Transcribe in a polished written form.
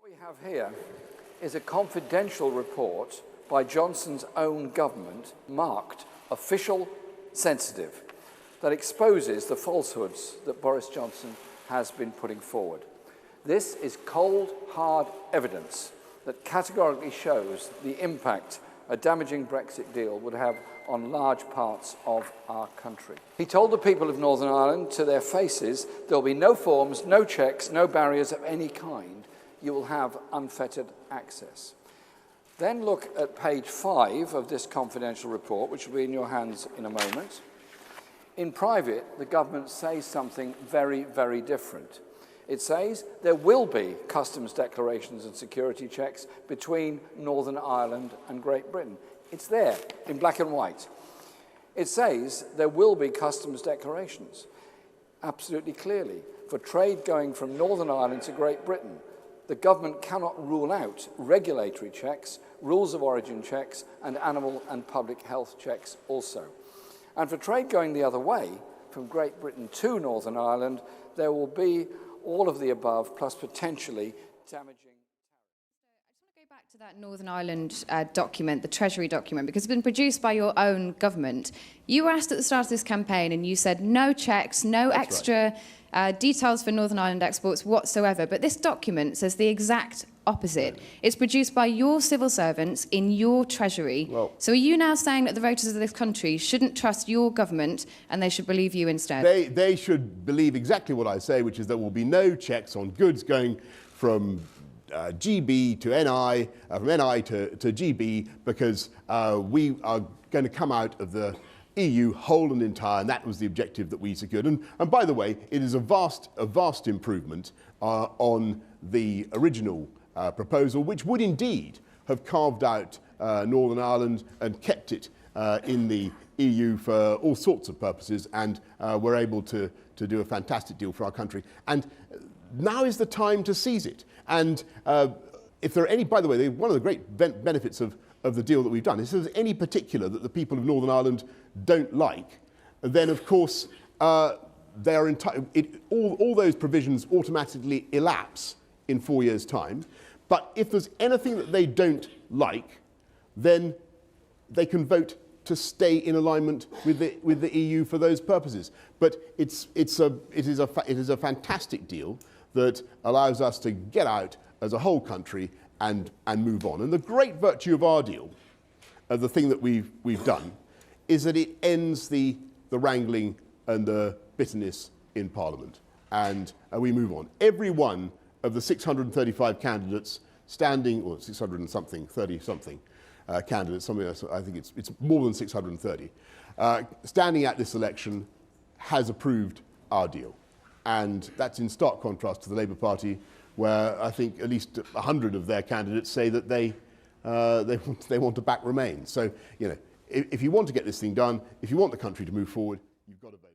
What we have here is a confidential report by Johnson's own government, marked official sensitive, that exposes the falsehoods that Boris Johnson has been putting forward. This is cold, hard evidence that categorically shows the impact a damaging Brexit deal would have on large parts of our country. He told the people of Northern Ireland to their faces, there'll be no forms, no checks, no barriers of any kind. You will have unfettered access. Then look at page 5 of this confidential report, which will be in your hands in a moment. In private, the government says something very, very different. It says there will be customs declarations and security checks between Northern Ireland and Great Britain. It's there in black and white. It says there will be customs declarations, absolutely clearly, for trade going from Northern Ireland to Great Britain. The government cannot rule out regulatory checks, rules of origin checks, and animal and public health checks also. And for trade going the other way, from Great Britain to Northern Ireland, there will be all of the above, plus potentially damaging. I just want to go back to that Northern Ireland document, the Treasury document, because it's been produced by your own government. You were asked at the start of this campaign and you said no checks, no extra details for Northern Ireland exports whatsoever. But this document says the exact opposite. It's produced by your civil servants in your Treasury. Well, so are you now saying that the voters of this country shouldn't trust your government and they should believe you instead? They should believe exactly what I say, which is there will be no checks on goods going from GB to NI, from NI to GB, because we are going to come out of the EU whole and entire, and that was the objective that we secured. And by the way, it is a vast improvement on the original proposal, which would indeed have carved out Northern Ireland and kept it in the EU for all sorts of purposes, and we're able to do a fantastic deal for our country. And now is the time to seize it. And if there are any, by the way, one of the great benefits of the deal that we've done is if there's any particular that the people of Northern Ireland don't like, then of course they are all those provisions automatically elapse in 4 years' time. But if there's anything that they don't like, then they can vote to stay in alignment with the EU for those purposes. But it is a fantastic deal that allows us to get out as a whole country and move on. And the great virtue of our deal, the thing that we've done, is that it ends the wrangling and the bitterness in Parliament, and we move on. Every one of the 635 candidates standing, or 600 and something, 30-something candidates, something else, I think it's more than 630, standing at this election has approved our deal. And that's in stark contrast to the Labour Party, where I think at least 100 of their candidates say that they want to back Remain. So, you know, if you want to get this thing done, if you want the country to move forward, you've got to vote.